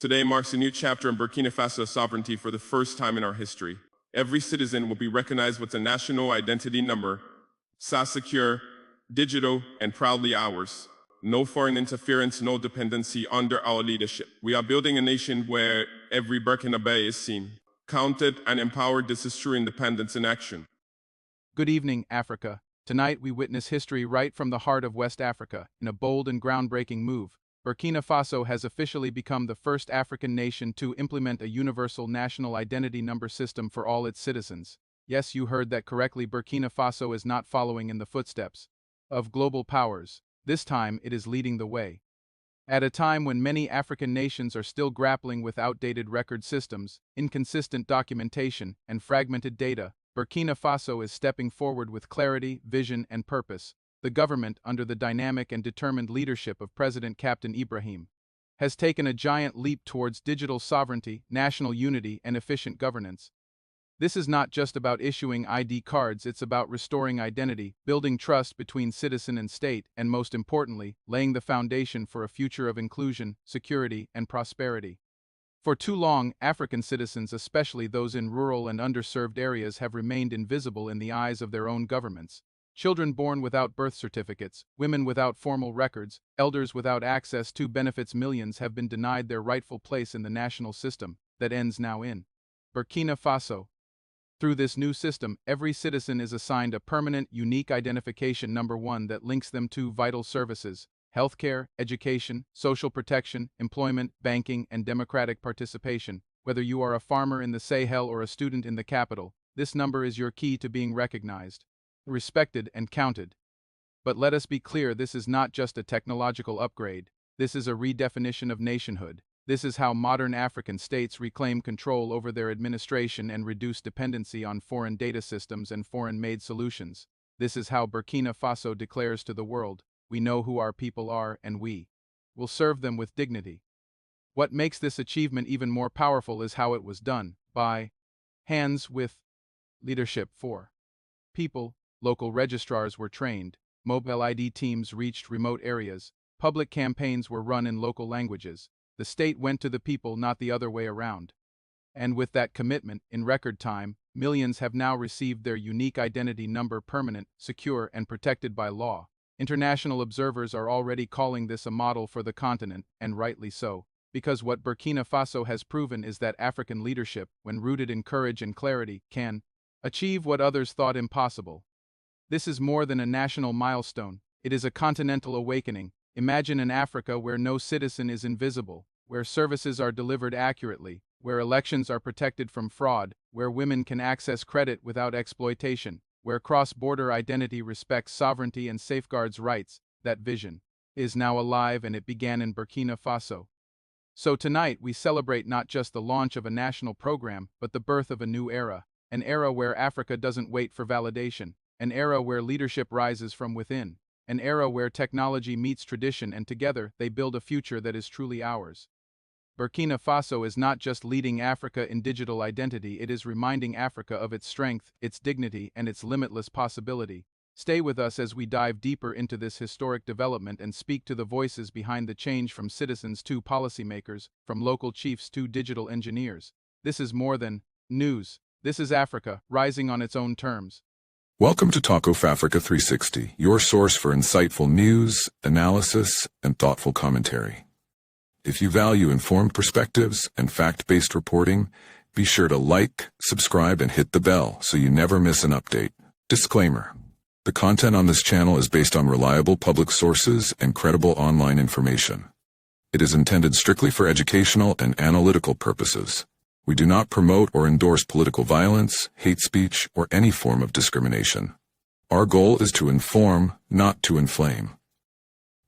Today marks a new chapter in Burkina Faso sovereignty for the first time in our history. Every citizen will be recognized with a national identity number, secure, digital, and proudly ours. No foreign interference, no dependency under our leadership. We are building a nation where every Burkinabe is seen, counted, and empowered. This is true independence in action. Good evening, Africa. Tonight we witness history right from the heart of West Africa. In a bold and groundbreaking move, Burkina Faso has officially become the first African nation to implement a universal national identity number system for all its citizens. Yes, you heard that correctly. Burkina Faso is not following in the footsteps of global powers. This time it is leading the way. At a time when many African nations are still grappling with outdated record systems, inconsistent documentation, and fragmented data, Burkina Faso is stepping forward with clarity, vision, and purpose. The government, under the dynamic and determined leadership of President Captain Ibrahim, has taken a giant leap towards digital sovereignty, national unity, and efficient governance. This is not just about issuing ID cards, it's about restoring identity, building trust between citizen and state, and most importantly, laying the foundation for a future of inclusion, security, and prosperity. For too long, African citizens, especially those in rural and underserved areas, have remained invisible in the eyes of their own governments. Children born without birth certificates, women without formal records, elders without access to benefits. Millions have been denied their rightful place in the national system that ends now in Burkina Faso. Through this new system, every citizen is assigned a permanent, unique identification number one that links them to vital services, healthcare, education, social protection, employment, banking, and democratic participation. Whether you are a farmer in the Sahel or a student in the capital, this number is your key to being recognized, respected, and counted. But let us be clear, this is not just a technological upgrade. This is a redefinition of nationhood. This is how modern African states reclaim control over their administration and reduce dependency on foreign data systems and foreign-made solutions. This is how Burkina Faso declares to the world, we know who our people are and we will serve them with dignity. What makes this achievement even more powerful is how it was done, by hands with leadership for people. Local registrars were trained, mobile ID teams reached remote areas, public campaigns were run in local languages. The state went to the people, not the other way around. And with that commitment, in record time, millions have now received their unique identity number, permanent, secure, and protected by law. International observers are already calling this a model for the continent, and rightly so, because what Burkina Faso has proven is that African leadership, when rooted in courage and clarity, can achieve what others thought impossible. This is more than a national milestone, it is a continental awakening. Imagine an Africa where no citizen is invisible, where services are delivered accurately, where elections are protected from fraud, where women can access credit without exploitation, where cross-border identity respects sovereignty and safeguards rights. That vision is now alive, and it began in Burkina Faso. So tonight we celebrate not just the launch of a national program, but the birth of a new era, an era where Africa doesn't wait for validation, an era where leadership rises from within, an era where technology meets tradition, and together they build a future that is truly ours. Burkina Faso is not just leading Africa in digital identity, it is reminding Africa of its strength, its dignity, and its limitless possibility. Stay with us as we dive deeper into this historic development and speak to the voices behind the change, from citizens to policymakers, from local chiefs to digital engineers. This is more than news. This is Africa, rising on its own terms. Welcome to Talk of Africa 360, your source for insightful news, analysis, and thoughtful commentary. If you value informed perspectives and fact-based reporting, be sure to like, subscribe, and hit the bell so you never miss an update. Disclaimer: the content on this channel is based on reliable public sources and credible online information. It is intended strictly for educational and analytical purposes. We do not promote or endorse political violence, hate speech, or any form of discrimination. Our goal is to inform, not to inflame.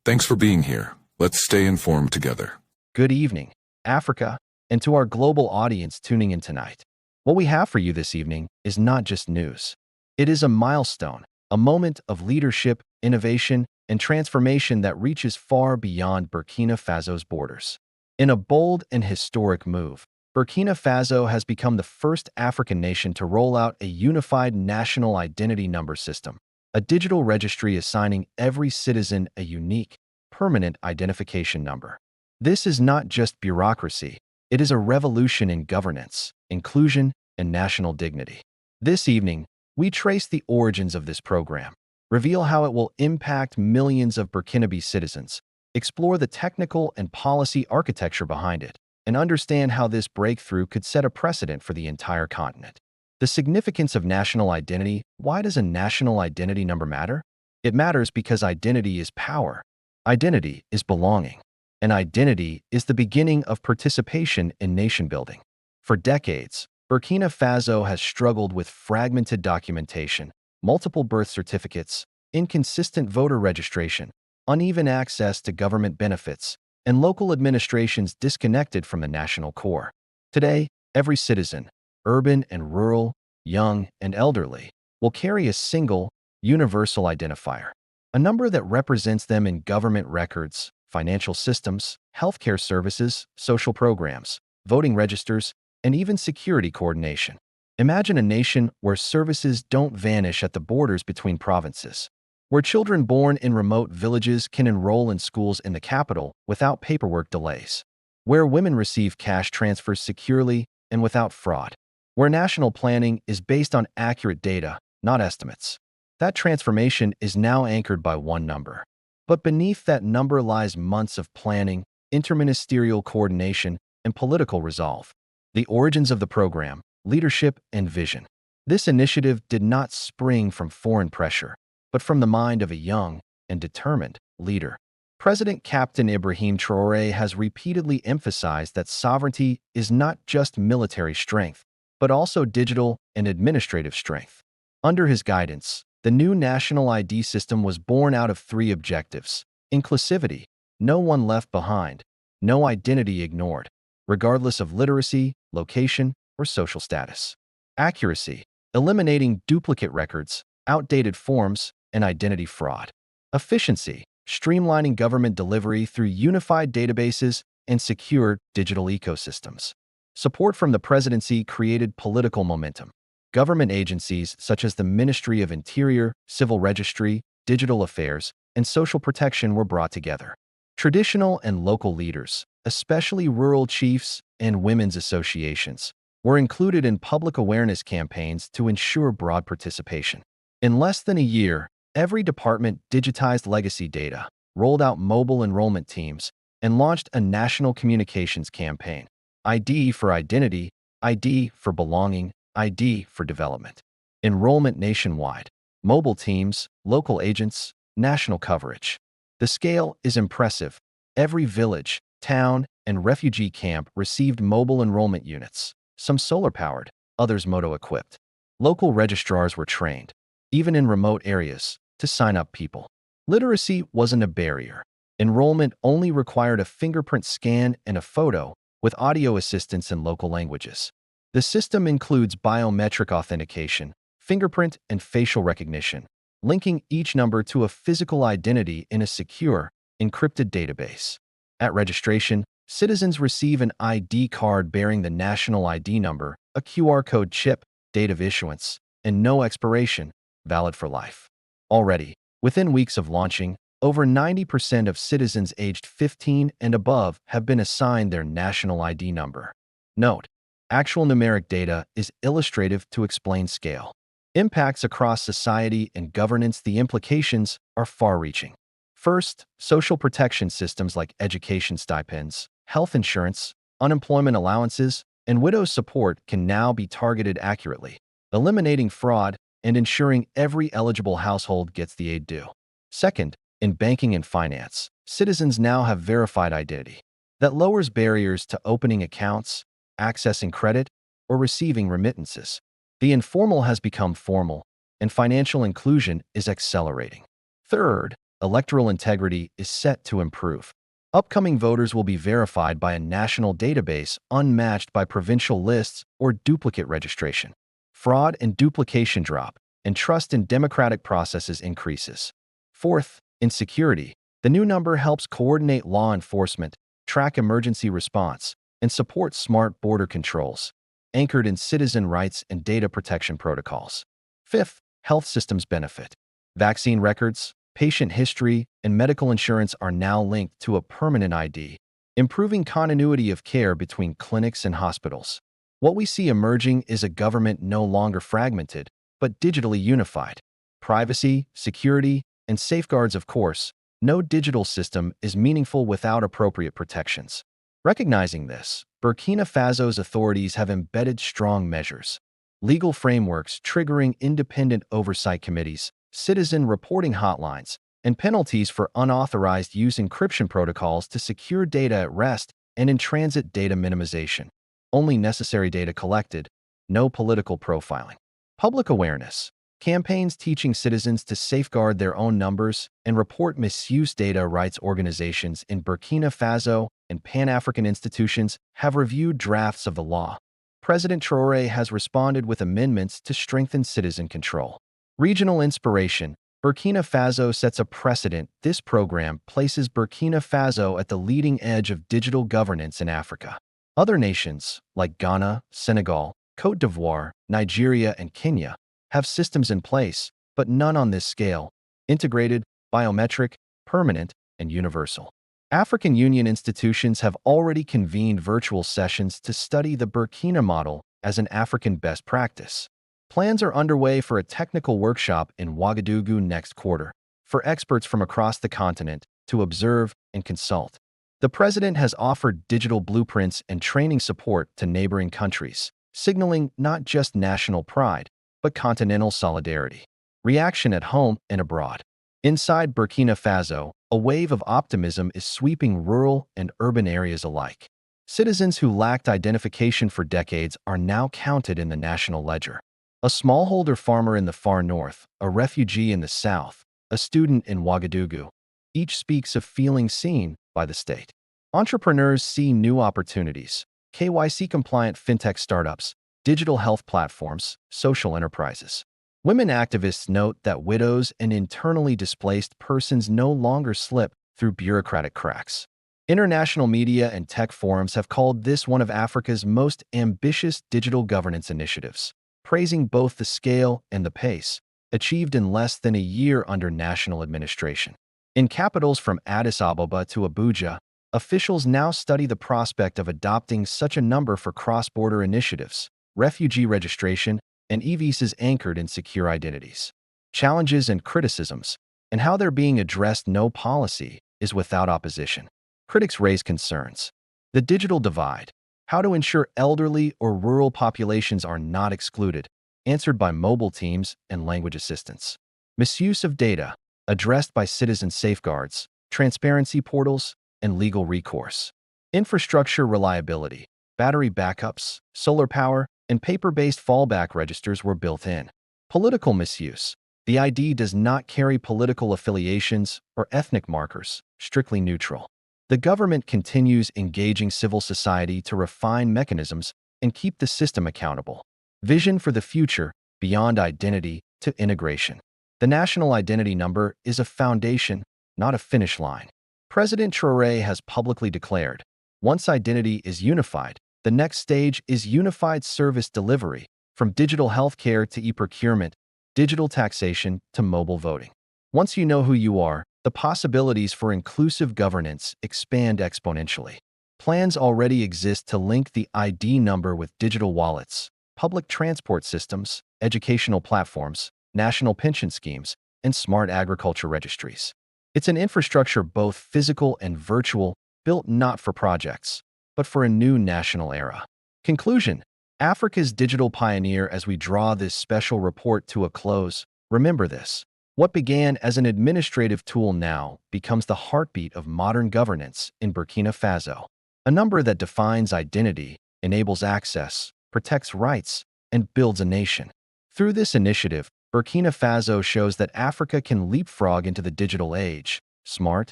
Thanks for being here. Let's stay informed together. Good evening, Africa, and to our global audience tuning in tonight. What we have for you this evening is not just news. It is a milestone, a moment of leadership, innovation, and transformation that reaches far beyond Burkina Faso's borders. In a bold and historic move, Burkina Faso has become the first African nation to roll out a unified national identity number system, a digital registry assigning every citizen a unique, permanent identification number. This is not just bureaucracy. It is a revolution in governance, inclusion, and national dignity. This evening, we trace the origins of this program, reveal how it will impact millions of Burkinabe citizens, explore the technical and policy architecture behind it, and understand how this breakthrough could set a precedent for the entire continent. The significance of national identity. Why does a national identity number matter? It matters because identity is power. Identity is belonging. And identity is the beginning of participation in nation building. For decades, Burkina Faso has struggled with fragmented documentation, multiple birth certificates, inconsistent voter registration, uneven access to government benefits, and local administrations disconnected from the national core. Today, every citizen, urban and rural, young and elderly, will carry a single, universal identifier, a number that represents them in government records, financial systems, healthcare services, social programs, voting registers, and even security coordination. Imagine a nation where services don't vanish at the borders between provinces, where children born in remote villages can enroll in schools in the capital without paperwork delays, where women receive cash transfers securely and without fraud, where national planning is based on accurate data, not estimates. That transformation is now anchored by one number. But beneath that number lies months of planning, interministerial coordination, and political resolve. The origins of the program, leadership, and vision. This initiative did not spring from foreign pressure, but from the mind of a young and determined leader. President Captain Ibrahim Traore has repeatedly emphasized that sovereignty is not just military strength, but also digital and administrative strength. Under his guidance, the new national ID system was born out of three objectives: inclusivity, no one left behind, no identity ignored, regardless of literacy, location, or social status; accuracy, eliminating duplicate records, outdated forms, and identity fraud; efficiency, streamlining government delivery through unified databases and secure digital ecosystems. Support from the presidency created political momentum. Government agencies such as the Ministry of Interior, Civil Registry, Digital Affairs, and Social Protection were brought together. Traditional and local leaders, especially rural chiefs and women's associations, were included in public awareness campaigns to ensure broad participation. In less than a year, every department digitized legacy data, rolled out mobile enrollment teams, and launched a national communications campaign. ID for identity, ID for belonging, ID for development. Enrollment nationwide. Mobile teams, local agents, national coverage. The scale is impressive. Every village, town, and refugee camp received mobile enrollment units, some solar-powered, others moto-equipped. Local registrars were trained, even in remote areas, to sign up people. Literacy wasn't a barrier. Enrollment only required a fingerprint scan and a photo, with audio assistance in local languages. The system includes biometric authentication, fingerprint and facial recognition, linking each number to a physical identity in a secure, encrypted database. At registration, citizens receive an ID card bearing the national ID number, a QR code chip, date of issuance, and no expiration, valid for life. Already, within weeks of launching, over 90% of citizens aged 15 and above have been assigned their national ID number. Note: actual numeric data is illustrative to explain scale. Impacts across society and governance. The implications are far-reaching. First, social protection systems like education stipends, health insurance, unemployment allowances, and widows' support can now be targeted accurately, eliminating fraud and ensuring every eligible household gets the aid due. Second, in banking and finance, citizens now have verified identity. That lowers barriers to opening accounts, accessing credit, or receiving remittances. The informal has become formal, and financial inclusion is accelerating. Third, electoral integrity is set to improve. Upcoming voters will be verified by a national database unmatched by provincial lists or duplicate registration. Fraud and duplication drop, and trust in democratic processes increases. Fourth, in security, the new number helps coordinate law enforcement, track emergency response, and support smart border controls, anchored in citizen rights and data protection protocols. Fifth, health systems benefit. Vaccine records, patient history, and medical insurance are now linked to a permanent ID, improving continuity of care between clinics and hospitals. What we see emerging is a government no longer fragmented, but digitally unified. Privacy, security, and safeguards, of course. No digital system is meaningful without appropriate protections. Recognizing this, Burkina Faso's authorities have embedded strong measures. Legal frameworks triggering independent oversight committees, citizen reporting hotlines, and penalties for unauthorized use encryption protocols to secure data at rest and in-transit data minimization. Only necessary data collected, no political profiling. Public awareness. Campaigns teaching citizens to safeguard their own numbers and report misuse. Data rights organizations in Burkina Faso and Pan-African institutions have reviewed drafts of the law. President Traore has responded with amendments to strengthen citizen control. Regional inspiration. Burkina Faso sets a precedent. This program places Burkina Faso at the leading edge of digital governance in Africa. Other nations, like Ghana, Senegal, Côte d'Ivoire, Nigeria, and Kenya, have systems in place, but none on this scale: integrated, biometric, permanent, and universal. African Union institutions have already convened virtual sessions to study the Burkina model as an African best practice. Plans are underway for a technical workshop in Ouagadougou next quarter, for experts from across the continent to observe and consult. The president has offered digital blueprints and training support to neighboring countries, signaling not just national pride, but continental solidarity. Reaction at home and abroad. Inside Burkina Faso, a wave of optimism is sweeping rural and urban areas alike. Citizens who lacked identification for decades are now counted in the national ledger. A smallholder farmer in the far north, a refugee in the south, a student in Ouagadougou. Each speaks of feeling seen by the state. Entrepreneurs see new opportunities: KYC-compliant fintech startups, digital health platforms, social enterprises. Women activists note that widows and internally displaced persons no longer slip through bureaucratic cracks. International media and tech forums have called this one of Africa's most ambitious digital governance initiatives, praising both the scale and the pace, achieved in less than a year under national administration. In capitals from Addis Ababa to Abuja, officials now study the prospect of adopting such a number for cross-border initiatives, refugee registration, and e-visas anchored in secure identities. Challenges and criticisms, and how they're being addressed. No policy is without opposition. Critics raise concerns. The digital divide. How to ensure elderly or rural populations are not excluded, answered by mobile teams and language assistants. Misuse of data, addressed by citizen safeguards, transparency portals, and legal recourse. Infrastructure reliability. Battery backups, solar power, and paper-based fallback registers were built in. Political misuse. The ID does not carry political affiliations or ethnic markers, strictly neutral. The government continues engaging civil society to refine mechanisms and keep the system accountable. Vision for the future, beyond identity to integration. The national identity number is a foundation, not a finish line. President Traore has publicly declared, once identity is unified, the next stage is unified service delivery, from digital healthcare to e-procurement, digital taxation to mobile voting. Once you know who you are, the possibilities for inclusive governance expand exponentially. Plans already exist to link the ID number with digital wallets, public transport systems, educational platforms, national pension schemes, and smart agriculture registries. It's an infrastructure both physical and virtual, built not for projects, but for a new national era. Conclusion: Africa's digital pioneer. As we draw this special report to a close, remember this. What began as an administrative tool now becomes the heartbeat of modern governance in Burkina Faso. A number that defines identity, enables access, protects rights, and builds a nation. Through this initiative, Burkina Faso shows that Africa can leapfrog into the digital age, smart,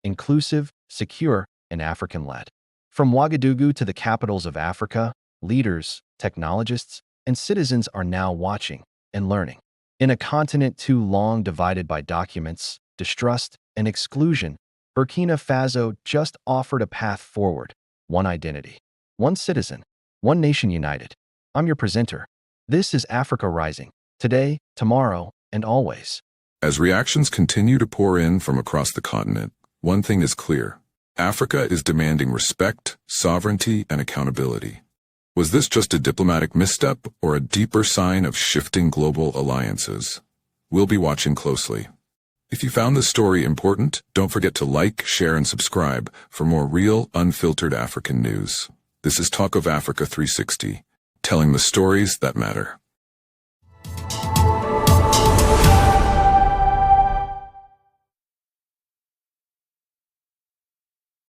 inclusive, secure, and African-led. From Ouagadougou to the capitals of Africa, leaders, technologists, and citizens are now watching and learning. In a continent too long divided by documents, distrust, and exclusion, Burkina Faso just offered a path forward. One identity, one citizen, one nation united. I'm your presenter. This is Africa Rising. Today, tomorrow, and always. As reactions continue to pour in from across the continent, one thing is clear. Africa is demanding respect, sovereignty, and accountability. Was this just a diplomatic misstep or a deeper sign of shifting global alliances? We'll be watching closely. If you found this story important, don't forget to like, share, and subscribe for more real, unfiltered African news. This is Talk of Africa 360, telling the stories that matter.